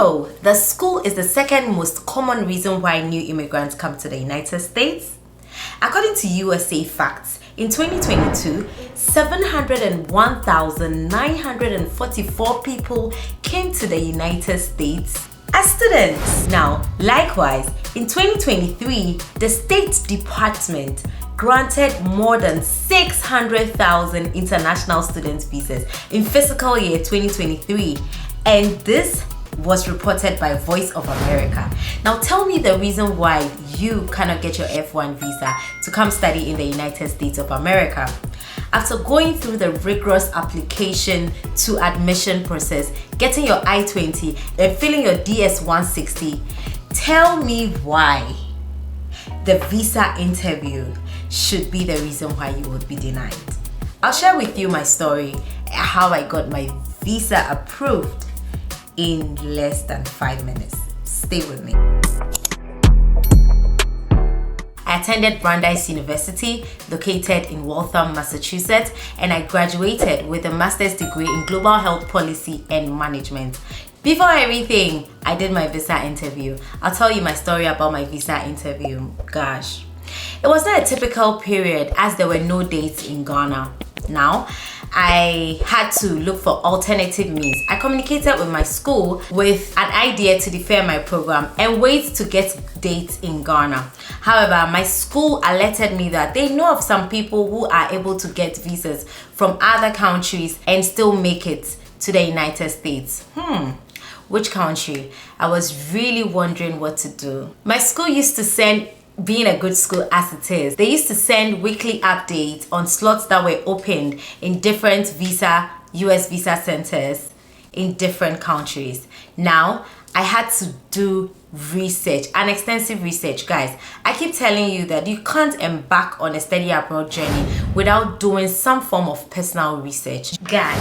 know the school is the second most common reason why new immigrants come to the United States? According to U.S.A. facts, in 2022, 701,944 people came to the United States as students. Now, likewise, in 2023, the State Department granted more than 600,000 international student visas in fiscal year 2023, and this was reported by Voice of America. Now tell me the reason why you cannot get your F1 visa to come study in the United States of America. After going through the rigorous application to admission process, getting your I-20 and filling your DS-160, tell me why the visa interview should be the reason why you would be denied. I'll share with you my story, how I got my visa approved in less than 5 minutes. Stay with me. I attended Brandeis University, located in Waltham, Massachusetts, and I graduated with a master's degree in global health policy and management. Before everything, I did my visa interview. I'll tell you my story about my visa interview. Gosh, it was not a typical period as there were no dates in Ghana. Now, I had to look for alternative means. I communicated with my school with an idea to defer my program and wait to get dates in Ghana. However, my school alerted me that they know of some people who are able to get visas from other countries and still make it to the United States. Which country? I was really wondering what to do. My school used to send, being a good school as it is, they used to send weekly updates on slots that were opened in different US visa centers in different countries. Now, I had to do research, an extensive research. Guys, I keep telling you that you can't embark on a study abroad journey without doing some form of personal research. Guys,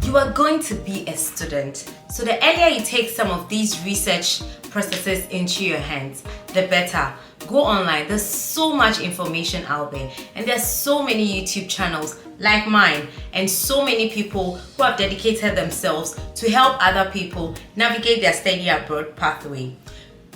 you are going to be a student, so the earlier you take some of these research processes into your hands, the better. Go online. There's so much information out there, and there's so many YouTube channels like mine and so many people who have dedicated themselves to help other people navigate their study abroad pathway,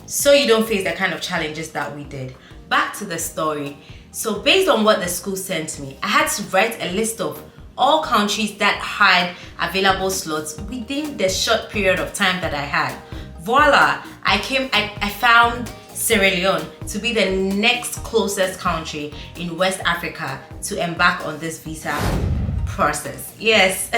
so you don't face the kind of challenges that we did. Back to the story. So based on what the school sent me, I had to write a list of all countries that had available slots within the short period of time that I had. Voila, I found Sierra Leone to be the next closest country in West Africa to embark on this visa process. Yes.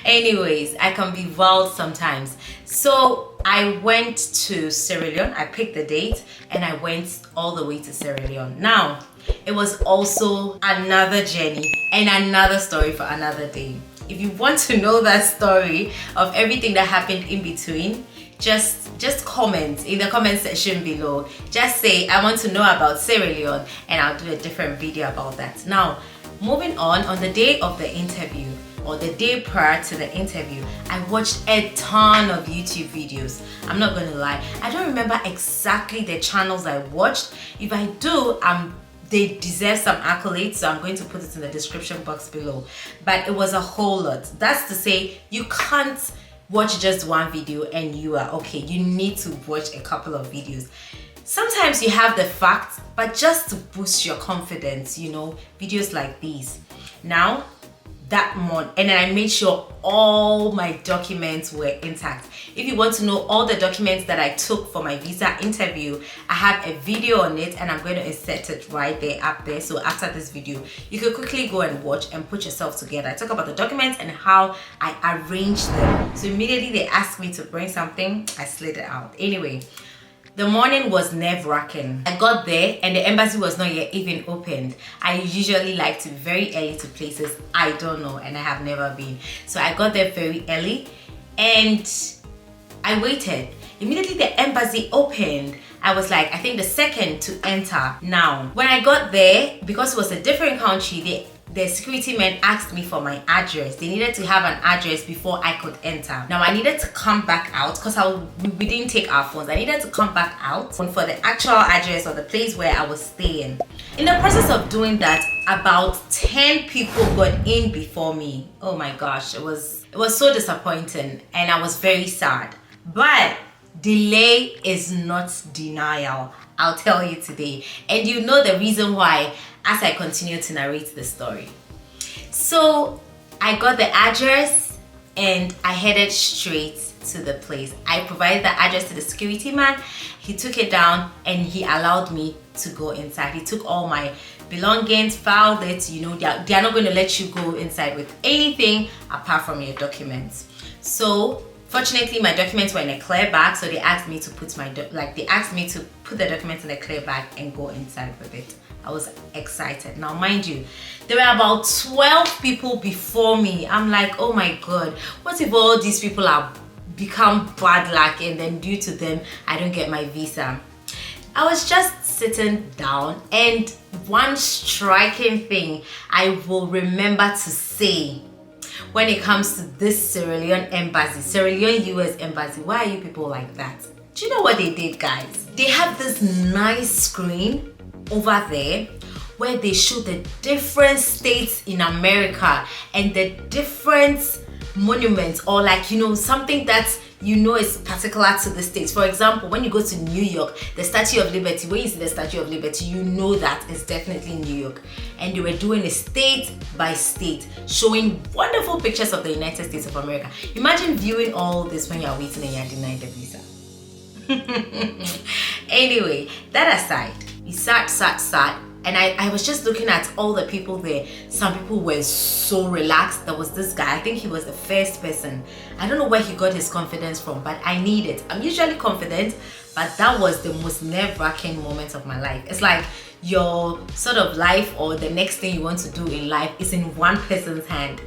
Anyways, I can be wild sometimes. So I went to Sierra Leone, I picked the date, and I went all the way to Sierra Leone. Now, it was also another journey and another story for another day. If you want to know that story of everything that happened in between, just comment in the comment section below. Just say, I want to know about Sierra Leone, and I'll do a different video about that. Now, moving on the day of the interview, or the day prior to the interview, I watched a ton of YouTube videos. I'm not gonna lie, I don't remember exactly the channels I watched. If I do, they deserve some accolades, so I'm going to put it in the description box below. But it was a whole lot. That's to say, you can't watch just one video and you are okay. You need to watch a couple of videos. Sometimes you have the facts, but just to boost your confidence, you know, videos like these. Now, that month, and then I made sure all my documents were intact. If you want to know all the documents that I took for my visa interview, I have a video on it, and I'm going to insert it right there up there. So after this video, you can quickly go and watch and put yourself together. I talk about the documents and how I arranged them. So immediately they asked me to bring something, I slid it out. Anyway, the morning was nerve-wracking. I got there and the embassy was not yet even opened. I usually like to be very early to places I don't know and I have never been. So I got there very early and I waited. Immediately the embassy opened. I was like, I think the second to enter. Now, when I got there, because it was a different country, the security men asked me for my address. They needed to have an address before I could enter. Now I needed to come back out because we didn't take our phones. I needed to come back out for the actual address or the place where I was staying. In the process of doing that, about 10 people got in before me. Oh my gosh, it was so disappointing and I was very sad. But delay is not denial. I'll tell you today. And you know the reason why as I continue to narrate the story. So I got the address and I headed straight to the place. I provided the address to the security man. He took it down and he allowed me to go inside. He took all my belongings, filed it. You know, they're not going to let you go inside with anything apart from your documents. So fortunately, my documents were in a clear bag, so they asked me to put the documents in a clear bag and go inside with it. I was excited. Now, mind you, there were about 12 people before me. I'm like, oh my God, what if all these people are become bad luck and then due to them, I don't get my visa? I was just sitting down, and one striking thing I will remember to say when it comes to this Sierra Leone embassy, Sierra Leone U.S. embassy. Why are you people like that? Do you know what they did, guys? They have this nice screen over there where they show the different states in America and the different monuments, or like, you know, something that you know is particular to the states. For example, when you go to New York, the Statue of Liberty, when you see the Statue of Liberty, you know that it's definitely New York. And they were doing it state by state, showing wonderful pictures of the United States of America. Imagine viewing all this when you're waiting and you're denied the visa. Anyway, that aside, we sat, and I was just looking at all the people there. Some people were so relaxed. There was this guy, I think he was the first person. I don't know where he got his confidence from, but I need it. I'm usually confident, but that was the most nerve-wracking moment of my life. It's like your sort of life or the next thing you want to do in life is in one person's hand.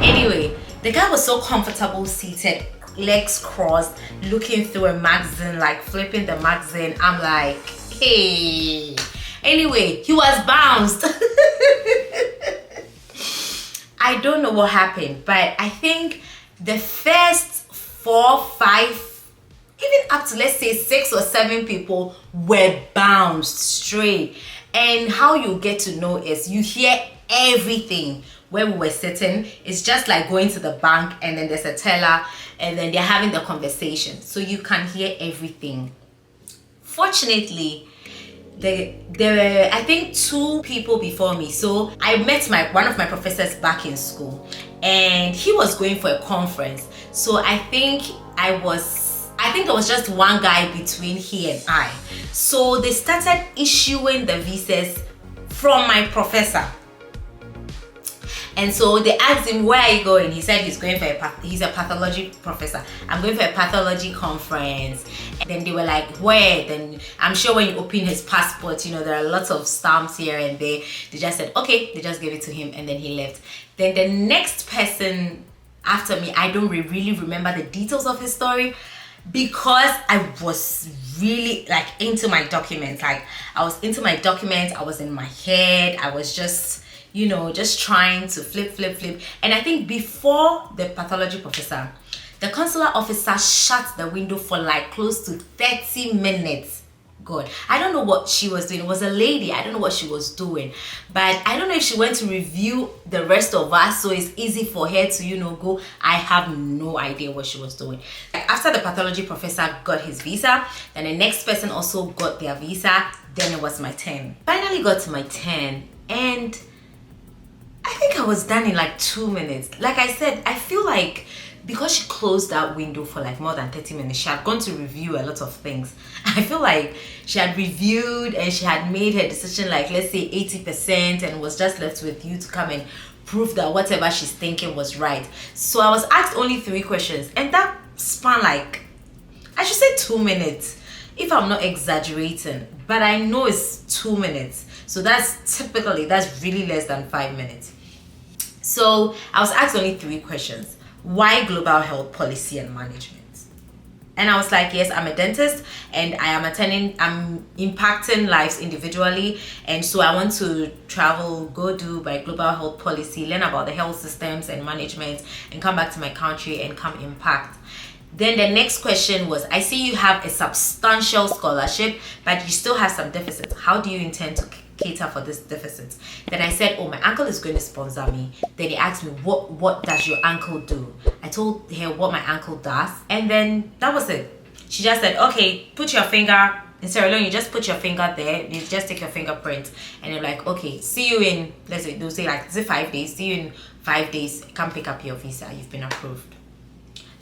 Anyway, the guy was so comfortable seated, legs crossed, looking through a magazine, like flipping the magazine. I'm like, hey. Anyway, he was bounced. I don't know what happened, but I think the first 4, 5, even up to let's say 6 or 7 people were bounced straight. And how you get to know is you hear everything. Where we were sitting, it's just like going to the bank and then there's a teller and then they're having the conversation, so you can hear everything. Fortunately, there were, I think, 2 people before me. So I met one of my professors back in school, and he was going for a conference. So I think there was just one guy between he and I. So they started issuing the visas from my professor. And so they asked him, where are you going? He said he's going for he's a pathology professor. I'm going for a pathology conference. And then they were like, where? Then I'm sure when you open his passport, you know, there are lots of stamps here and there. They just said, okay, they just gave it to him and then he left. Then the next person after me, I don't really remember the details of his story because I was really like into my documents. Like I was into my documents, I was in my head, I was just, you know, just trying to flip. And I think before the pathology professor, the consular officer shut the window for like close to 30 minutes. God, I don't know what she was doing. It was a lady. I don't know what she was doing. But I don't know if she went to review the rest of us, so it's easy for her to, you know, go. I have no idea what she was doing. After the pathology professor got his visa, then the next person also got their visa. Then it was my turn. Finally got to my turn, and I think I was done in like 2 minutes. Like I said, I feel like because she closed that window for like more than 30 minutes, she had gone to review a lot of things. I feel like she had reviewed and she had made her decision like, let's say 80%, and was just left with you to come and prove that whatever she's thinking was right. So I was asked only 3 questions, and that span like, I should say 2 minutes if I'm not exaggerating, but I know it's 2 minutes. So that's really less than 5 minutes. So I was asked only 3 questions. Why global health policy and management? And I was like, yes, I'm a dentist and I'm impacting lives individually. And so I want to travel, go do my global health policy, learn about the health systems and management, and come back to my country and come impact. Then the next question was, I see you have a substantial scholarship, but you still have some deficits. How do you intend to cater for this deficit. Then I said, oh, my uncle is going to sponsor me. Then he asked me, what does your uncle do? I told her what my uncle does, and then that was it. She just said, okay, put your finger in Sierra Leone, you just put your finger there, you just take your fingerprint, and you're like, okay, see you in, let's say, they'll say like, is it 5 days? See you in 5 days, come pick up your visa, you've been approved.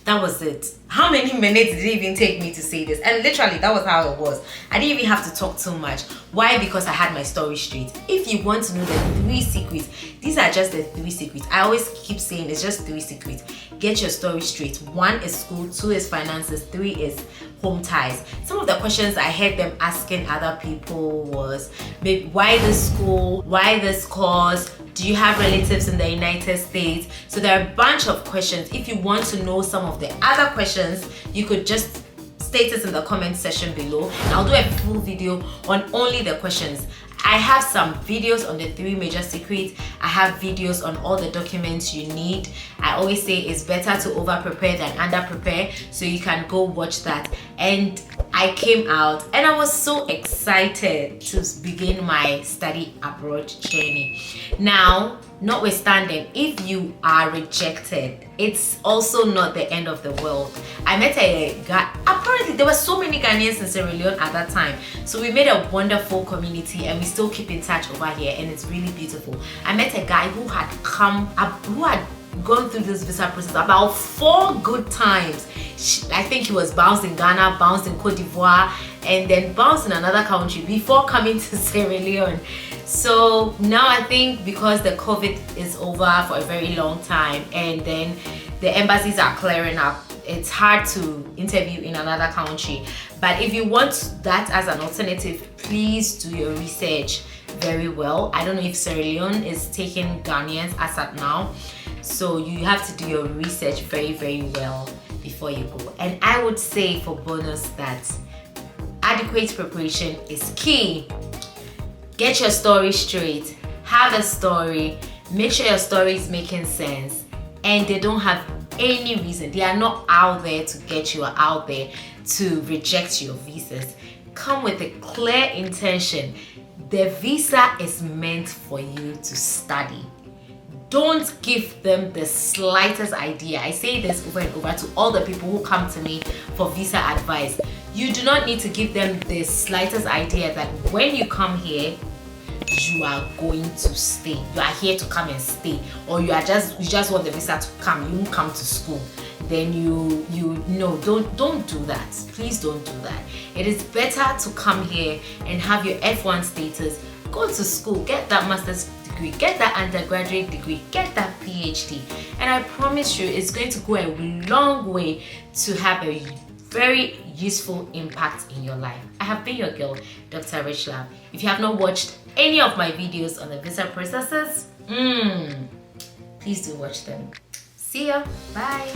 That was it. How many minutes did it even take me to say this? And literally, that was how it was. I didn't even have to talk too much. Why? Because I had my story straight. If you want to know the 3 secrets, these are just the 3 secrets. I always keep saying it's just 3 secrets. Get your story straight. 1 is school, 2 is finances, 3 is home ties. Some of the questions I heard them asking other people was, maybe, why this school? Why this course? Do you have relatives in the United States? So there are a bunch of questions. If you want to know some of the other questions, you could just state it in the comment section below. I'll do a full video on only the questions. I have some videos on the 3 major secrets. I have videos on all the documents you need. I always say it's better to over prepare than under prepare, so you can go watch that. And I came out and I was so excited to begin my study abroad journey. Now, notwithstanding, if you are rejected, it's also not the end of the world. I met a guy, apparently there were so many Ghanaians in Sierra Leone at that time, so we made a wonderful community and we still keep in touch over here, and it's really beautiful. I met a guy who had come up, who had gone through this visa process about 4 good times. I think he was bounced in Ghana, bounced in Cote d'Ivoire, and then bounced in another country before coming to Sierra Leone. So now I think because the COVID is over for a very long time, and then the embassies are clearing up, it's hard to interview in another country. But if you want that as an alternative, please do your research very well. I don't know if Sierra Leone is taking Ghanaians as at now, so you have to do your research very, very well before you go. And I would say for bonus that adequate preparation is key. Get your story straight, have a story, make sure your story is making sense, and they don't have any reason. They are not out there to get you, out there to reject your visas. Come with a clear intention. The visa is meant for you to study. Don't give them the slightest idea. I say this over and over to all the people who come to me for visa advice. You do not need to give them the slightest idea that when you come here, you are going to stay. You are here to come and stay, or you just want the visa to come. You won't come to school. Then don't do that. Please don't do that. It is better to come here and have your F1 status, go to school, get that master's degree, get that undergraduate degree, get that PhD, and I promise you it's going to go a long way to have a very useful impact in your life. I have been your girl, Dr. Rich Lab. If you have not watched any of my videos on the visa processes, please do watch them. See ya. Bye.